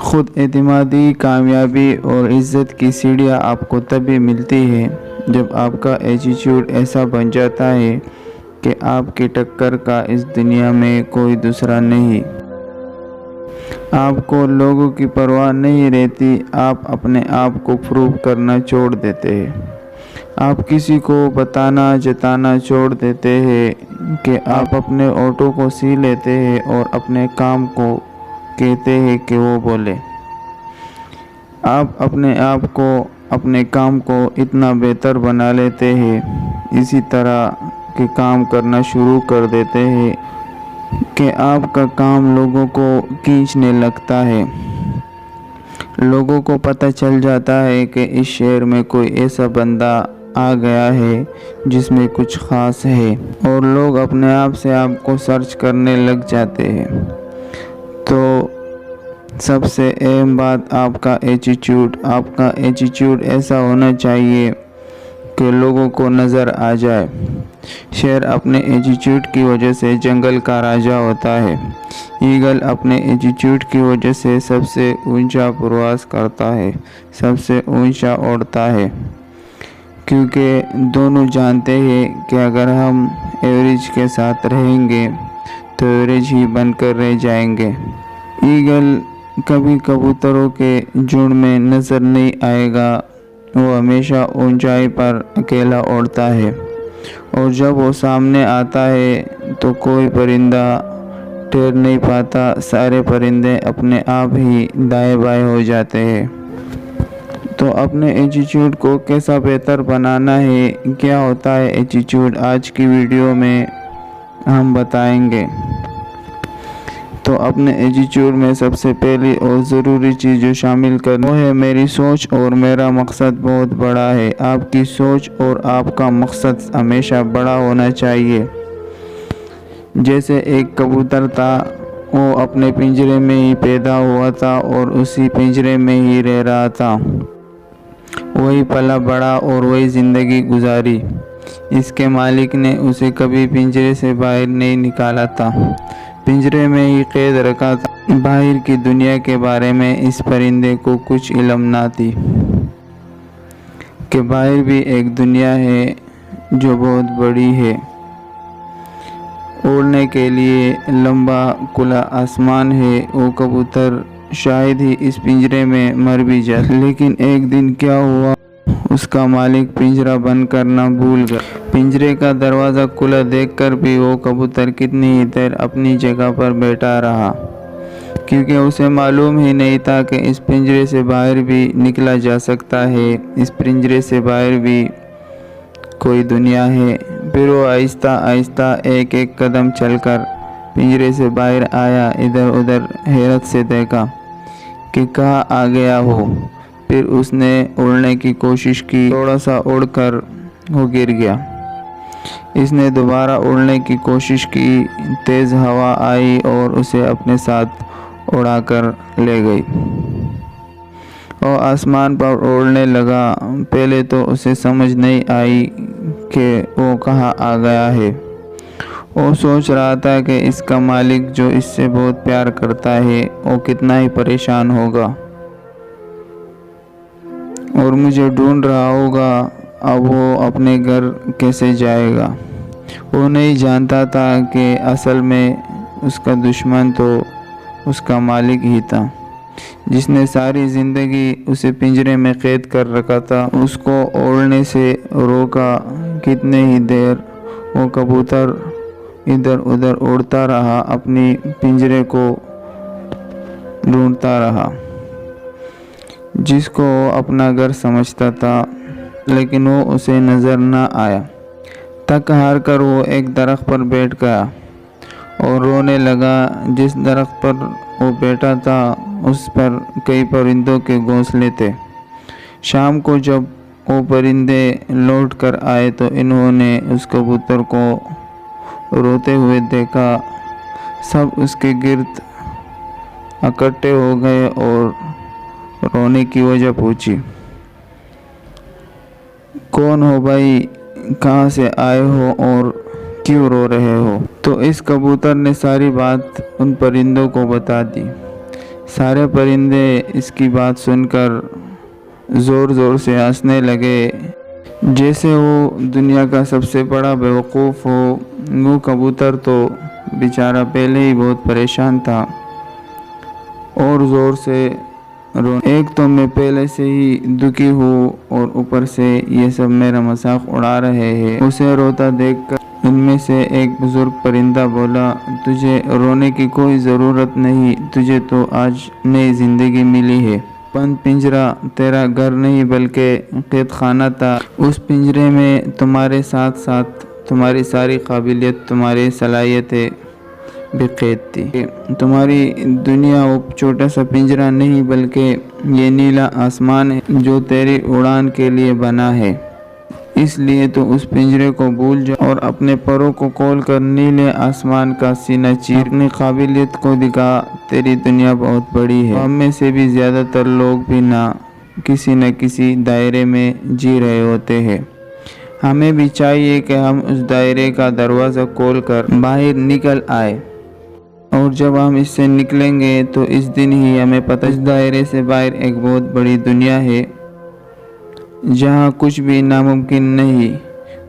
خود اعتمادی، کامیابی اور عزت کی سیڑھیاں آپ کو تبھی ملتی ہے جب آپ کا ایٹیٹیوڈ ایسا بن جاتا ہے کہ آپ کی ٹکر کا اس دنیا میں کوئی دوسرا نہیں۔ آپ کو لوگوں کی پرواہ نہیں رہتی، آپ اپنے آپ کو پروو کرنا چھوڑ دیتے ہیں۔ آپ کسی کو بتانا جتانا چھوڑ دیتے ہیں کہ آپ اپنے آٹو کو سی لیتے ہیں اور اپنے کام کو کہتے ہیں کہ وہ بولے۔ آپ اپنے آپ کو، اپنے کام کو اتنا بہتر بنا لیتے ہیں، اسی طرح کے کام کرنا شروع کر دیتے ہیں کہ آپ کا کام لوگوں کو کھینچنے لگتا ہے۔ لوگوں کو پتہ چل جاتا ہے کہ اس شہر میں کوئی ایسا بندہ آ گیا ہے جس میں کچھ خاص ہے، اور لوگ اپنے آپ سے آپ کو سرچ کرنے لگ جاتے ہیں۔ تو سب سے اہم بات آپ کا ایٹیٹیوڈ ایسا ہونا چاہیے کہ لوگوں کو نظر آ جائے۔ شیر اپنے ایٹیٹیوڈ کی وجہ سے جنگل کا راجا ہوتا ہے۔ ایگل اپنے ایٹیٹیوڈ کی وجہ سے سب سے اونچا پرواز کرتا ہے، سب سے اونچا اڑتا ہے، کیونکہ دونوں جانتے ہیں کہ اگر ہم ایوریج کے ساتھ رہیں گے تو ایوریج ہی بن کر رہ جائیں گے۔ ایگل کبھی کبوتروں کے جھنڈ میں نظر نہیں آئے گا، وہ ہمیشہ اونچائی پر اکیلا اڑتا ہے، اور جب وہ سامنے آتا ہے تو کوئی پرندہ ٹھہر نہیں پاتا، سارے پرندے اپنے آپ ہی دائیں بائیں ہو جاتے ہیں۔ تو اپنے ایٹیٹیوڈ کو کیسا بہتر بنانا ہے، کیا ہوتا ہے ایٹیٹیوڈ، آج کی ویڈیو میں ہم بتائیں گے۔ تو اپنے ایٹیٹیوڈ میں سب سے پہلی اور ضروری چیز جو شامل کرنا وہ ہے میری سوچ اور میرا مقصد بہت بڑا ہے۔ آپ کی سوچ اور آپ کا مقصد ہمیشہ بڑا ہونا چاہیے۔ جیسے ایک کبوتر تھا، وہ اپنے پنجرے میں ہی پیدا ہوا تھا اور اسی پنجرے میں ہی رہ رہا تھا، وہی پلا بڑا اور وہی زندگی گزاری۔ اس کے مالک نے اسے کبھی پنجرے سے باہر نہیں نکالا تھا، پنجرے میں ہی قید رکھا تھا۔ باہر کی دنیا کے بارے میں اس پرندے کو کچھ علم نہ تھی کہ باہر بھی ایک دنیا ہے جو بہت بڑی ہے۔ اڑنے کے لیے لمبا کھلا آسمان ہے۔ وہ کبوتر شاید ہی اس پنجرے میں مر بھی جاتا، لیکن ایک دن کیا ہوا، اس کا مالک پنجرہ بند کرنا بھول گیا۔ پنجرے کا دروازہ کھلا دیکھ کر بھی وہ کبوتر کتنی ہی دیر اپنی جگہ پر بیٹھا رہا، کیونکہ اسے معلوم ہی نہیں تھا کہ اس پنجرے سے باہر بھی نکلا جا سکتا ہے، اس پنجرے سے باہر بھی کوئی دنیا ہے۔ پھر وہ آہستہ آہستہ ایک ایک قدم چل کر پنجرے سے باہر آیا، ادھر ادھر حیرت سے دیکھا کہ کہاں آ گیا ہو۔ پھر اس نے اڑنے کی کوشش کی، تھوڑا سا اڑ کر وہ گر گیا۔ اس نے دوبارہ اڑنے کی کوشش کی، تیز ہوا آئی اور اسے اپنے ساتھ اڑا کر لے گئی۔ وہ آسمان پر اڑنے لگا۔ پہلے تو اسے سمجھ نہیں آئی کہ وہ کہاں آ گیا ہے۔ وہ سوچ رہا تھا کہ اس کا مالک جو اس سے بہت پیار کرتا ہے وہ کتنا ہی پریشان ہوگا اور مجھے ڈھونڈ رہا ہوگا، اب وہ اپنے گھر کیسے جائے گا۔ وہ نہیں جانتا تھا کہ اصل میں اس کا دشمن تو اس کا مالک ہی تھا، جس نے ساری زندگی اسے پنجرے میں قید کر رکھا تھا، اس کو اڑنے سے روکا۔ کتنے ہی دیر وہ کبوتر ادھر ادھر اڑتا رہا، اپنی پنجرے کو ڈھونڈتا رہا جس کو وہ اپنا گھر سمجھتا تھا، لیکن وہ اسے نظر نہ آیا۔ تھک ہار کر وہ ایک درخت پر بیٹھ گیا اور رونے لگا۔ جس درخت پر وہ بیٹھا تھا اس پر کئی پرندوں کے گھونسلے تھے۔ شام کو جب وہ پرندے لوٹ کر آئے تو انہوں نے اس کبوتر کو روتے ہوئے دیکھا۔ سب اس کے گرد اکٹھے ہو گئے اور رونے کی وجہ پوچھی، کون ہو بھائی، کہاں سے آئے ہو اور کیوں رو رہے ہو؟ تو اس کبوتر نے ساری بات ان پرندوں کو بتا دی۔ سارے پرندے اس کی بات سن کر زور زور سے ہنسنے لگے، جیسے وہ دنیا کا سب سے بڑا بیوقوف ہو۔ وہ کبوتر تو بیچارہ پہلے ہی بہت پریشان تھا اور زور سے ایک تو میں پہلے سے ہی دکھی ہوں اور اوپر سے یہ سب میرا مذاق اڑا رہے ہیں۔ اسے روتا دیکھ کر ان میں سے ایک بزرگ پرندہ بولا، تجھے رونے کی کوئی ضرورت نہیں، تجھے تو آج نئی زندگی ملی ہے۔ بند پنجرہ تیرا گھر نہیں بلکہ قید خانہ تھا۔ اس پنجرے میں تمہارے ساتھ ساتھ تمہاری ساری قابلیت، تمہاری صلاحیتیں بھی قید تھی۔ تمہاری دنیا وہ چھوٹا سا پنجرہ نہیں بلکہ یہ نیلا آسمان ہے جو تیری اڑان کے لیے بنا ہے۔ اس لیے تو اس پنجرے کو بھول جا اور اپنے پروں کو کھول کر نیلے آسمان کا سینہ چیر، اپنی قابلیت کو دکھا۔ تیری دنیا بہت بڑی ہے۔ ہم میں سے بھی زیادہ تر لوگ بھی نہ کسی دائرے میں جی رہے ہوتے ہیں۔ ہمیں بھی چاہیے کہ ہم اس دائرے کا دروازہ کھول کر باہر نکل آئے، اور جب ہم اس سے نکلیں گے تو اس دن ہی ہمیں پتہ اس دائرے سے باہر ایک بہت بڑی دنیا ہے جہاں کچھ بھی ناممکن نہیں،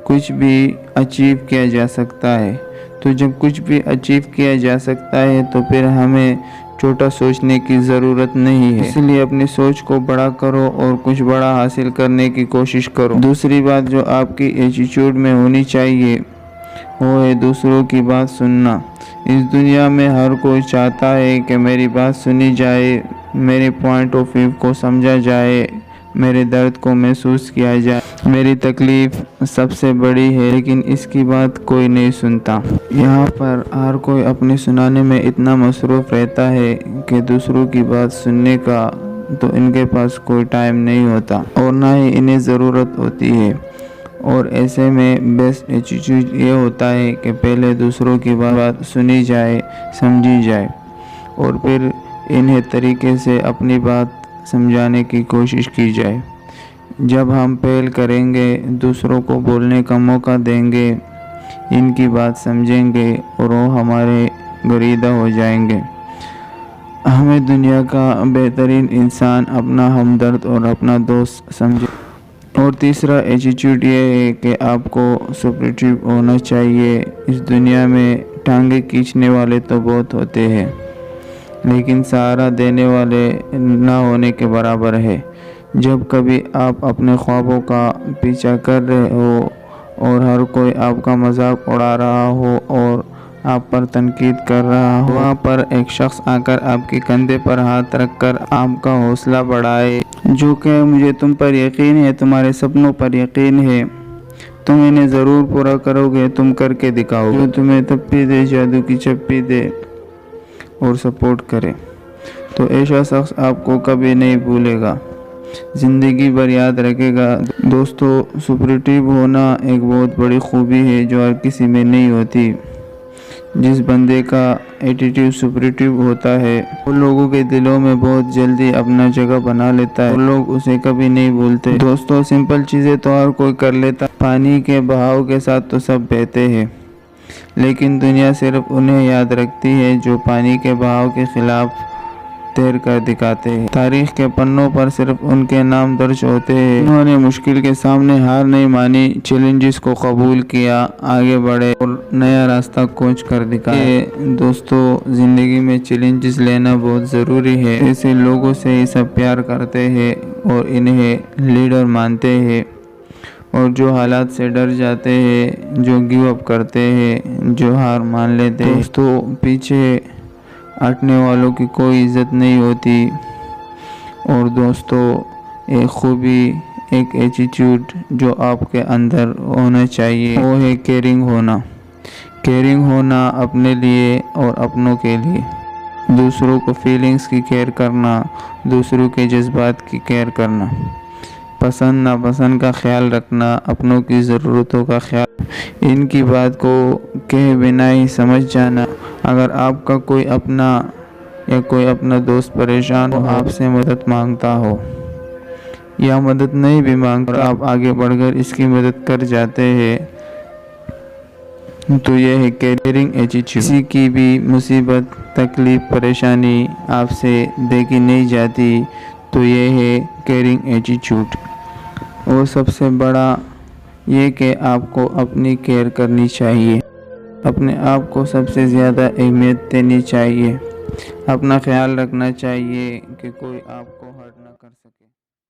کچھ بھی اچیو کیا جا سکتا ہے۔ تو جب کچھ بھی اچیو کیا جا سکتا ہے تو پھر ہمیں چھوٹا سوچنے کی ضرورت نہیں ہے۔ اس لیے اپنی سوچ کو بڑا کرو اور کچھ بڑا حاصل کرنے کی کوشش کرو۔ دوسری بات جو آپ کی ایٹیٹیوڈ میں ہونی چاہیے وہ ہے دوسروں کی بات سننا۔ اس دنیا میں ہر کوئی چاہتا ہے کہ میری بات سنی جائے، میرے پوائنٹ آف ویو کو سمجھا جائے، میرے درد کو محسوس کیا جائے۔ میری تکلیف سب سے بڑی ہے لیکن اس کی بات کوئی نہیں سنتا۔ یہاں پر ہر کوئی اپنے سنانے میں اتنا مصروف رہتا ہے کہ دوسروں کی بات سننے کا تو ان کے پاس کوئی ٹائم نہیں ہوتا اور نہ ہی انہیں ضرورت ہوتی ہے۔ اور ایسے میں بیسٹ ایٹیٹیوڈ یہ ہوتا ہے کہ پہلے دوسروں کی بات سنی جائے، سمجھی جائے اور پھر انہیں طریقے سے اپنی بات سمجھانے کی کوشش کی جائے۔ جب ہم پہل کریں گے، دوسروں کو بولنے کا موقع دیں گے، ان کی بات سمجھیں گے اور وہ ہمارے گریدہ ہو جائیں گے۔ ہمیں دنیا کا بہترین انسان اپنا ہمدرد اور اپنا دوست سمجھے۔ اور تیسرا ایٹیٹیوڈ یہ ہے کہ آپ کو سپورٹیو ہونا چاہیے۔ اس دنیا میں ٹانگیں کھینچنے والے تو بہت ہوتے ہیں لیکن سہارا دینے والے نہ ہونے کے برابر ہے۔ جب کبھی آپ اپنے خوابوں کا پیچھا کر رہے ہو اور ہر کوئی آپ کا مذاق اڑا رہا ہو اور آپ پر تنقید کر رہا ہو، وہاں پر ایک شخص آ کر آپ کے کندھے پر ہاتھ رکھ کر آپ کا حوصلہ بڑھائے، جو کہ مجھے تم پر یقین ہے، تمہارے سپنوں پر یقین ہے، تم انہیں ضرور پورا کرو گے، تم کر کے دکھاؤ گے، جو تمہیں تپی دے، جادو کی چپی دے اور سپورٹ کرے، تو ایسا شخص آپ کو کبھی نہیں بھولے گا، زندگی بھر یاد رکھے گا۔ دوستو، سپورٹیو ہونا ایک بہت بڑی خوبی ہے جو ہر کسی میں نہیں ہوتی۔ جس بندے کا ایٹیٹیوڈ سپورٹیو ہوتا ہے وہ لوگوں کے دلوں میں بہت جلدی اپنا جگہ بنا لیتا ہے اور لوگ اسے کبھی نہیں بھولتے۔ دوستو، سمپل چیزیں تو ہر کوئی کر لیتا، پانی کے بہاؤ کے ساتھ تو سب بہتے ہیں، لیکن دنیا صرف انہیں یاد رکھتی ہے جو پانی کے بہاؤ کے خلاف تیر کر دکھاتے ہیں۔ تاریخ کے پنوں پر صرف ان کے نام درج ہوتے ہیں انہوں نے مشکل کے سامنے ہار نہیں مانی، چیلنجز کو قبول کیا، آگے بڑھے اور نیا راستہ کھوج کر دکھایا۔ دوستو، زندگی میں چیلنجز لینا بہت ضروری ہے۔ ایسے لوگوں سے ہی سب پیار کرتے ہیں اور انہیں لیڈر مانتے ہیں، اور جو حالات سے ڈر جاتے ہیں، جو گیو اپ کرتے ہیں، جو ہار مان لیتے ہیں، دوستو پیچھے ہٹنے والوں کی کوئی عزت نہیں ہوتی۔ اور دوستو، ایک خوبی، ایک ایٹیٹیوڈ جو آپ کے اندر ہونا چاہیے وہ ہے کیئرنگ ہونا۔ کیئرنگ ہونا اپنے لیے اور اپنوں کے لیے، دوسروں کو فیلنگز کی کیئر کرنا، دوسروں کے جذبات کی کیئر کرنا، پسند ناپسند کا خیال رکھنا، اپنوں کی ضرورتوں کا خیال، ان کی بات کو کہے بنا ہی سمجھ جانا۔ اگر آپ کا کوئی اپنا یا کوئی اپنا دوست پریشان ہو، آپ سے مدد مانگتا ہو یا مدد نہیں بھی مانگتا، آپ آگے بڑھ کر اس کی مدد کر جاتے ہیں، تو یہ ہے کیئرنگ ایٹیٹیوڈ۔ کسی کی بھی مصیبت، تکلیف، پریشانی آپ سے دیکھی نہیں جاتی تو یہ ہے کیئرنگ ایٹیٹیوڈ۔ اور سب سے بڑا یہ کہ آپ کو اپنی کیئر کرنی چاہیے، اپنے آپ کو سب سے زیادہ اہمیت دینی چاہیے، اپنا خیال رکھنا چاہیے کہ کوئی آپ کو ہرٹ نہ کر سکے۔